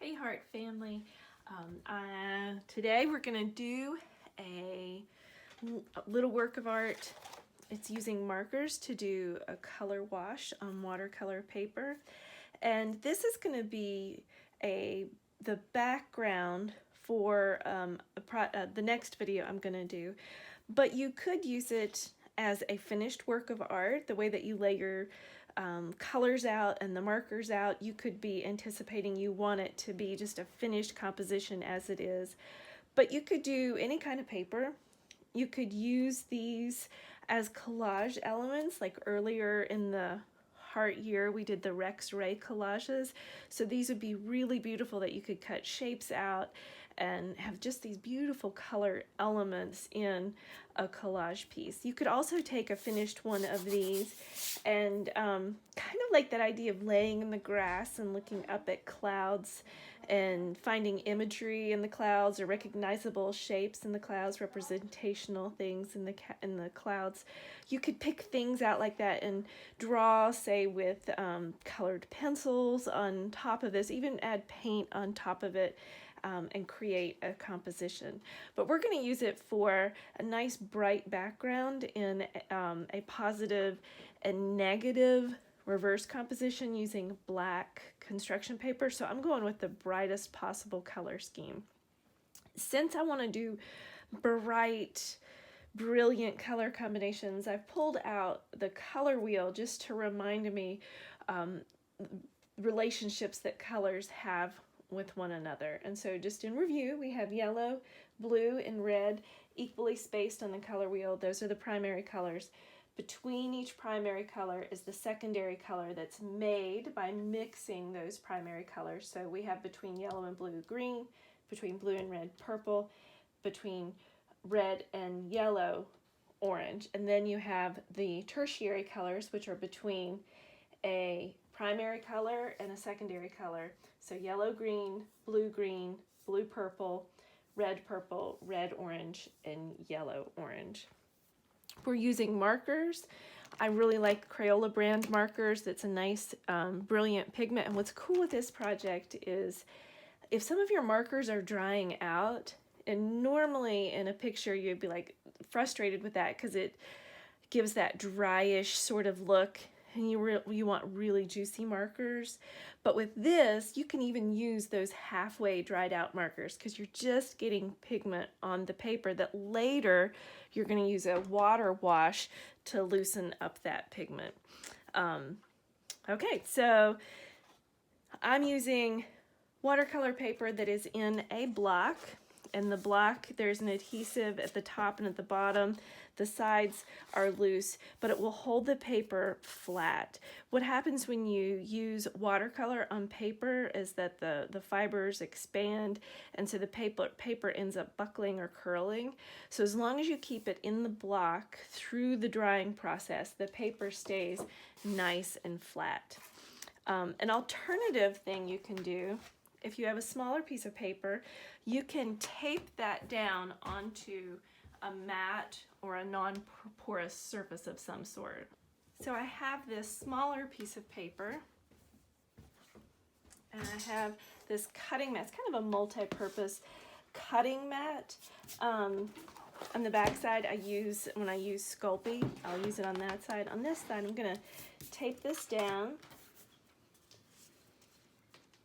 Hey Heart family, today we're going to do a little work of art. It's using markers to do a color wash on watercolor paper, and this is going to be the background for the next video I'm going to do, but you could use it as a finished work of art. The way that you lay your colors out and the markers out, you could be anticipating you want it to be just a finished composition as it is. But you could do any kind of paper. You could use these as collage elements, like earlier in the heart year we did the Rex Ray collages. So these would be really beautiful that you could cut shapes out and have just these beautiful color elements in a collage piece. You could also take a finished one of these and kind of like that idea of laying in the grass and looking up at clouds and finding imagery in the clouds or recognizable shapes in the clouds, representational things in the clouds. You could pick things out like that and draw, say, with colored pencils on top of this, even add paint on top of it, and create a composition. But we're going to use it for a nice bright background in a positive and negative reverse composition using black construction paper. So I'm going with the brightest possible color scheme. Since I want to do bright, brilliant color combinations, I've pulled out the color wheel just to remind me relationships that colors have with one another. And so just in review, we have yellow, blue, and red equally spaced on the color wheel. Those are the primary colors. Between each primary color is the secondary color that's made by mixing those primary colors. So we have between yellow and blue, green, between blue and red, purple, between red and yellow, orange. And then you have the tertiary colors, which are between a primary color and a secondary color. So yellow, green, blue, purple, red, orange, and yellow, orange. We're using markers. I really like Crayloa brand markers. That's a nice, brilliant pigment. And what's cool with this project is if some of your markers are drying out, and normally in a picture you'd be like frustrated with that because it gives that dryish sort of look, and you want really juicy markers. But with this, you can even use those halfway dried out markers because you're just getting pigment on the paper that later you're going to use a water wash to loosen up that pigment. Okay, so I'm using watercolor paper that is in a block. And the block, there's an adhesive at the top and at the bottom. The sides are loose, but it will hold the paper flat. What happens when you use watercolor on paper is that the fibers expand, and so the paper ends up buckling or curling. So as long as you keep it in the block through the drying process, the paper stays nice and flat. An alternative thing you can do, if you have a smaller piece of paper, you can tape that down onto a mat or a non-porous surface of some sort. So I have this smaller piece of paper, and I have this cutting mat. It's kind of a multi-purpose cutting mat. On the back side, when I use Sculpey, I'll use it on that side. On this side, I'm going to tape this down.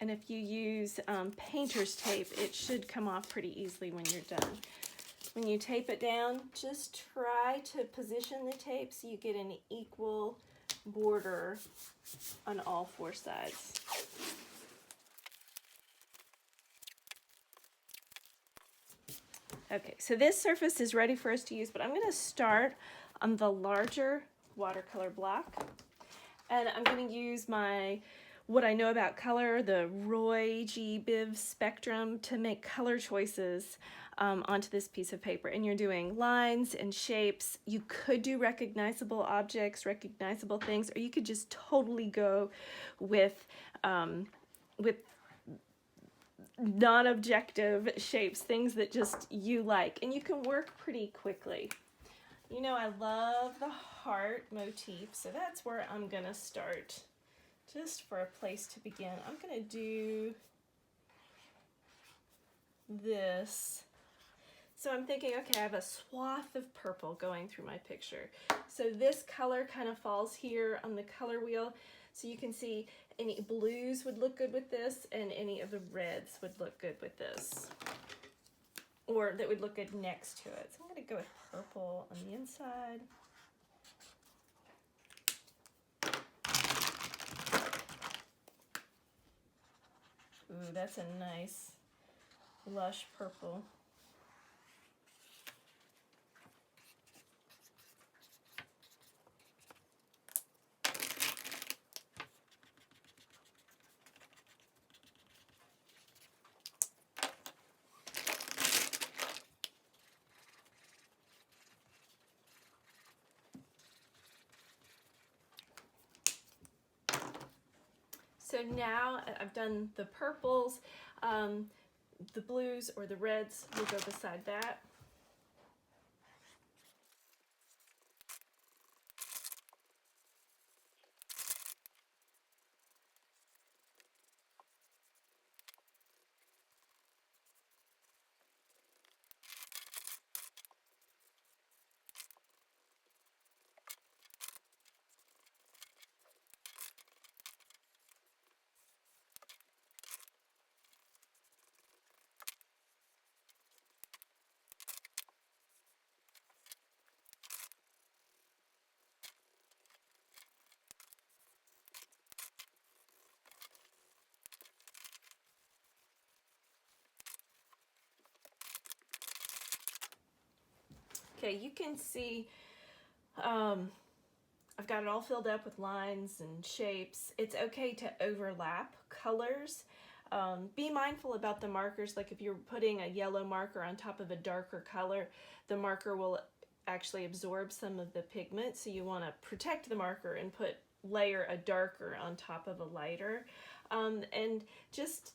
And if you use painter's tape, it should come off pretty easily when you're done. When you tape it down, just try to position the tape so you get an equal border on all four sides. Okay, so this surface is ready for us to use, but I'm going to start on the larger watercolor block. And I'm going to use what I know about color, the Roy G. Biv spectrum, to make color choices onto this piece of paper. And you're doing lines and shapes. You could do recognizable objects, recognizable things, or you could just totally go with non-objective shapes, things that just you like. And you can work pretty quickly. You know, I love the heart motif, so that's where I'm gonna start. Just for a place to begin, I'm going to do this. So I'm thinking, okay, I have a swath of purple going through my picture. So this color kind of falls here on the color wheel. So you can see any blues would look good with this, and any of the reds would look good with this. Or that would look good next to it. So I'm gonna go with purple on the inside. Ooh, that's a nice lush purple. So now I've done the purples, the blues or the reds will go beside that. Okay, you can see I've got it all filled up with lines and shapes. It's okay to overlap colors. Be mindful about the markers. Like if you're putting a yellow marker on top of a darker color, the marker will actually absorb some of the pigment. So you want to protect the marker and layer a darker on top of a lighter. And just,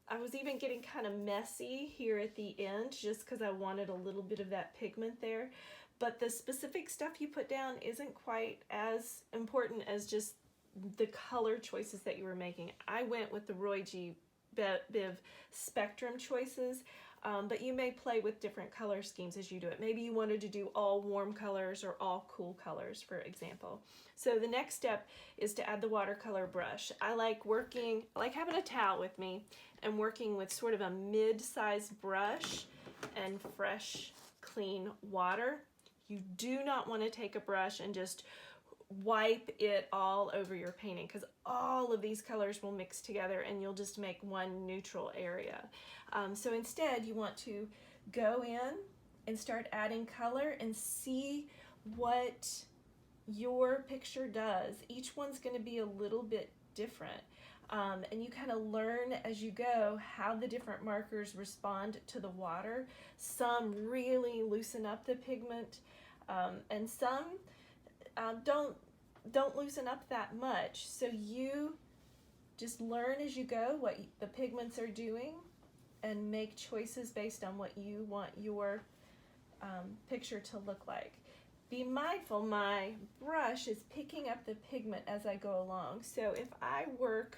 I was even getting kind of messy here at the end just because I wanted a little bit of that pigment there. But the specific stuff you put down isn't quite as important as just the color choices that you were making. I went with the Roy G. Biv spectrum choices, but you may play with different color schemes as you do it. Maybe you wanted to do all warm colors or all cool colors, for example. So the next step is to add the watercolor brush. I like having a towel with me and working with sort of a mid-sized brush and fresh, clean water. You do not want to take a brush and just wipe it all over your painting, because all of these colors will mix together and you'll just make one neutral area. So instead you want to go in and start adding color and see what your picture does. Each one's going to be a little bit different. And you kind of learn as you go how the different markers respond to the water. Some really loosen up the pigment, and some don't loosen up that much. So you just learn as you go what the pigments are doing and make choices based on what you want your picture to look like. Be mindful, my brush is picking up the pigment as I go along. So if I work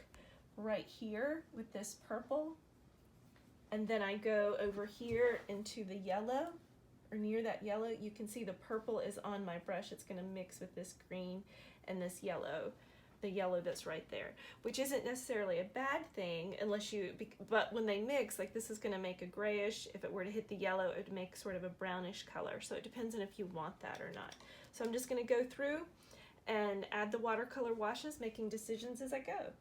right here with this purple, and then I go over here into the yellow, or near that yellow, you can see the purple is on my brush. It's going to mix with this green and this yellow, the yellow that's right there, which isn't necessarily a bad thing but when they mix, like this is going to make a grayish. If it were to hit the yellow, it would make sort of a brownish color. So it depends on if you want that or not. So I'm just going to go through and add the watercolor washes, making decisions as I go.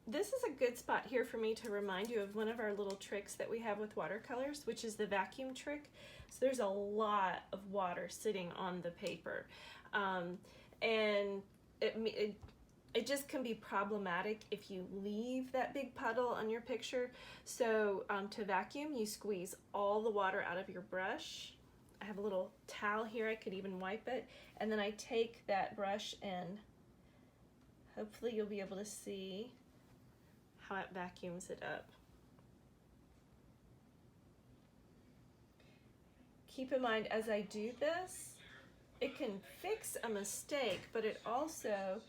This is a good spot here for me to remind you of one of our little tricks that we have with watercolors, which is the vacuum trick. So there's a lot of water sitting on the paper, and it just can be problematic if you leave that big puddle on your picture. So to vacuum, you squeeze all the water out of your brush. I have a little towel here, I could even wipe it, and then I take that brush and hopefully you'll be able to see how it vacuums it up. Keep in mind, as I do this, it can fix a mistake, but it also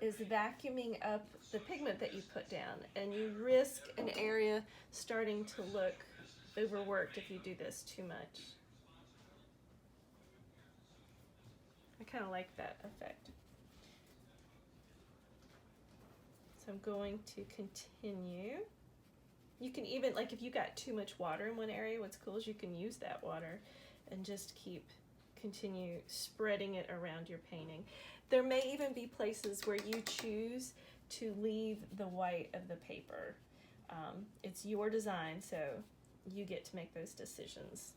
is vacuuming up the pigment that you put down, and you risk an area starting to look overworked if you do this too much. I kind of like that effect. So I'm going to continue. You can even, like if you got too much water in one area, what's cool is you can use that water and just continue spreading it around your painting. There may even be places where you choose to leave the white of the paper. It's your design, so you get to make those decisions.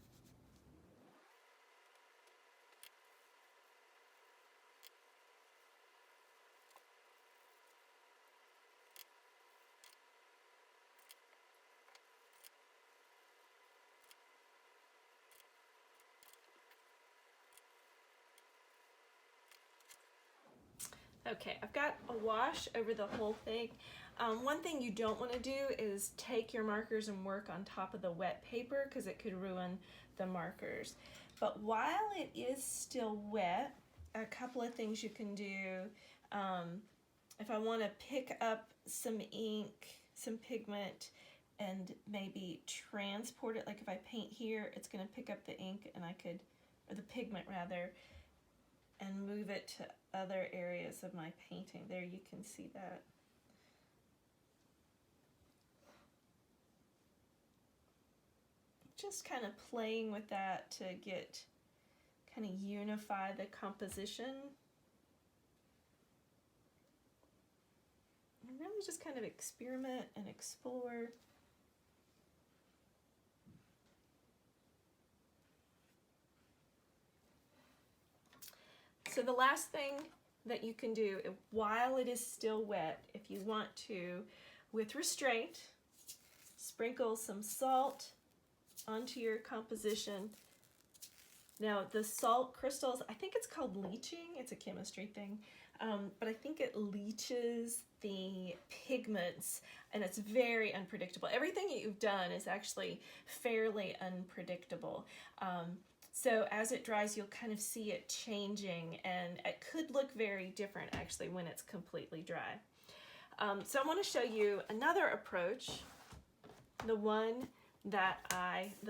Okay, I've got a wash over the whole thing. One thing you don't want to do is take your markers and work on top of the wet paper because it could ruin the markers. But while it is still wet, a couple of things you can do. If I want to pick up some ink, some pigment, and maybe transport it, like if I paint here, it's going to pick up the ink and or the pigment rather, and move it to other areas of my painting. There you can see that. Just kind of playing with that to kind of unify the composition. And really just kind of experiment and explore. So the last thing that you can do while it is still wet, if you want to, with restraint, sprinkle some salt onto your composition. Now the salt crystals, I think it's called leaching, it's a chemistry thing, but I think it leaches the pigments and it's very unpredictable. Everything that you've done is actually fairly unpredictable. So as it dries, you'll kind of see it changing, and it could look very different actually when it's completely dry. So I want to show you another approach, the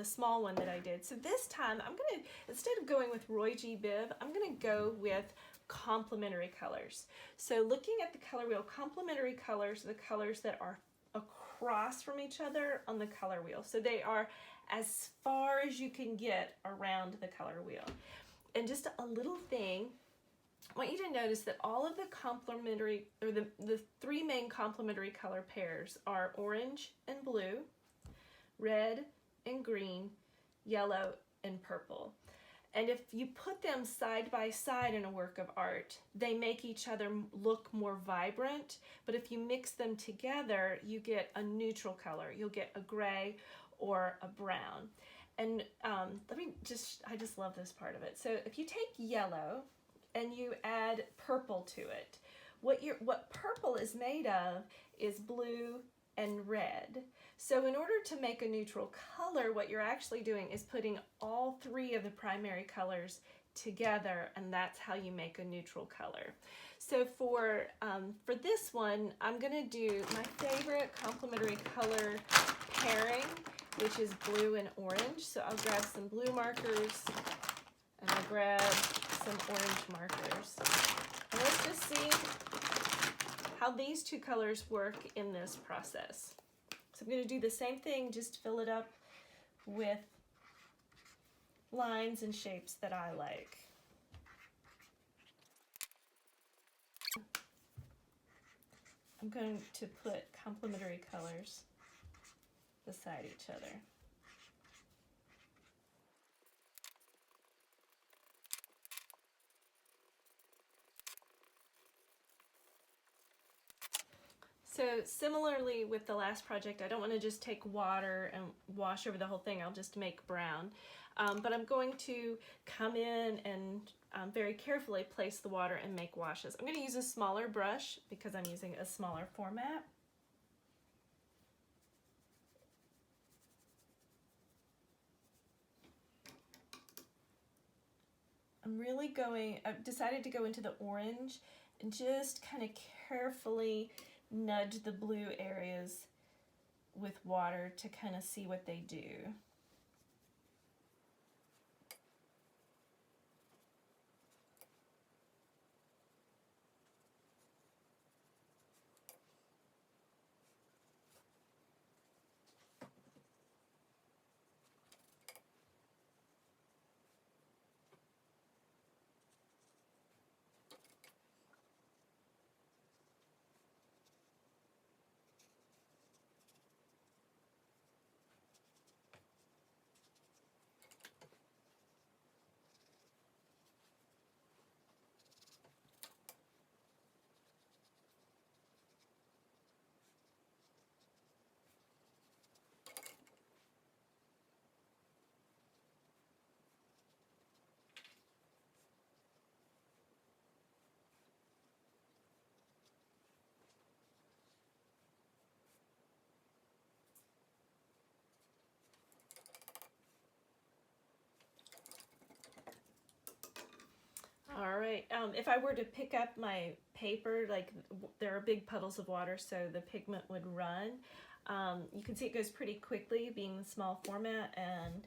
small one that I did. So this time I'm going to, instead of going with Roy G. Biv, I'm going to go with complementary colors. So looking at the color wheel, complementary colors are the colors that are across from each other on the color wheel. So they are as far as you can get around the color wheel. And just a little thing, I want you to notice that all of the complementary, or the three main complementary color pairs are orange and blue, red and green, yellow and purple. And if you put them side by side in a work of art, they make each other look more vibrant. But if you mix them together, you get a neutral color. You'll get a gray or a brown. And I just love this part of it. So if you take yellow and you add purple to it, what purple is made of is blue and red. So in order to make a neutral color, what you're actually doing is putting all three of the primary colors together, and that's how you make a neutral color. So for this one, I'm gonna do my favorite complementary color pairing, which is blue and orange. So I'll grab some blue markers and I'll grab some orange markers. And let's just see how these two colors work in this process. So I'm going to do the same thing, just fill it up with lines and shapes that I like. I'm going to put complementary colors beside each other. So similarly with the last project, I don't want to just take water and wash over the whole thing. I'll just make brown. But I'm going to come in and very carefully place the water and make washes. I'm going to use a smaller brush because I'm using a smaller format. I've decided to go into the orange and just kind of carefully nudge the blue areas with water to kind of see what they do. All right, if I were to pick up my paper, like there are big puddles of water, so the pigment would run. You can see it goes pretty quickly, being the small format, and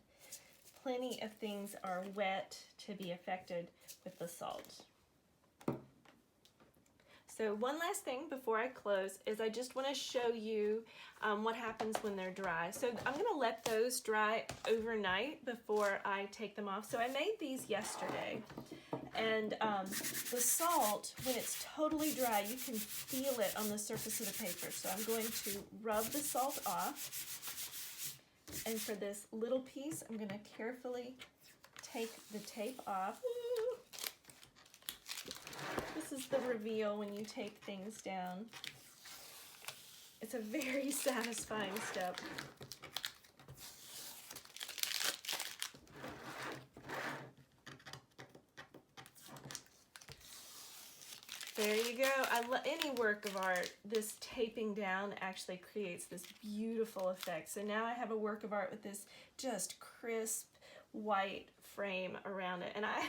plenty of things are wet to be affected with the salt. So one last thing before I close is I just want to show you what happens when they're dry. So I'm going to let those dry overnight before I take them off. So I made these yesterday, and the salt, when it's totally dry, you can feel it on the surface of the paper. So I'm going to rub the salt off, and for this little piece, I'm going to carefully take the tape off. This is the reveal when you tape things down. It's a very satisfying step. There you go. Any work of art, this taping down actually creates this beautiful effect. So now I have a work of art with this just crisp white frame around it. And I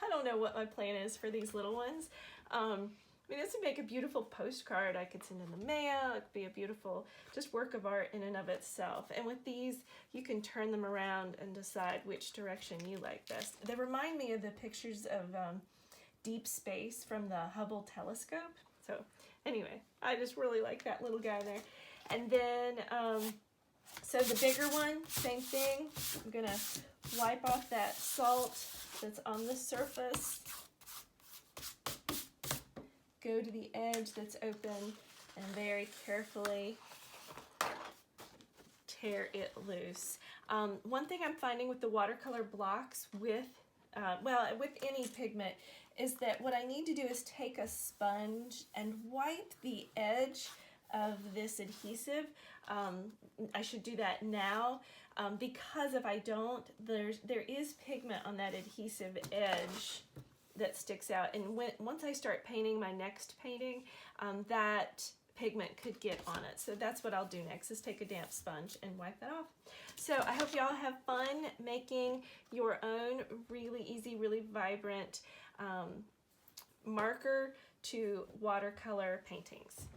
don't know what my plan is for these little ones. I mean, this would make a beautiful postcard I could send in the mail. It could be a beautiful just work of art in and of itself. And with these, you can turn them around and decide which direction you like best. They remind me of the pictures of deep space from the Hubble telescope. So anyway, I just really like that little guy there. And then, so the bigger one, same thing. I'm gonna wipe off that salt that's on the surface, go to the edge that's open, and very carefully tear it loose. One thing I'm finding with the watercolor blocks with any pigment is that what I need to do is take a sponge and wipe the edge of this adhesive. I should do that now because if I don't, there is pigment on that adhesive edge that sticks out, and once I start painting my next painting, that pigment could get on it. So that's what I'll do next, is take a damp sponge and wipe that off. So I hope y'all have fun making your own really easy, really vibrant marker to watercolor paintings.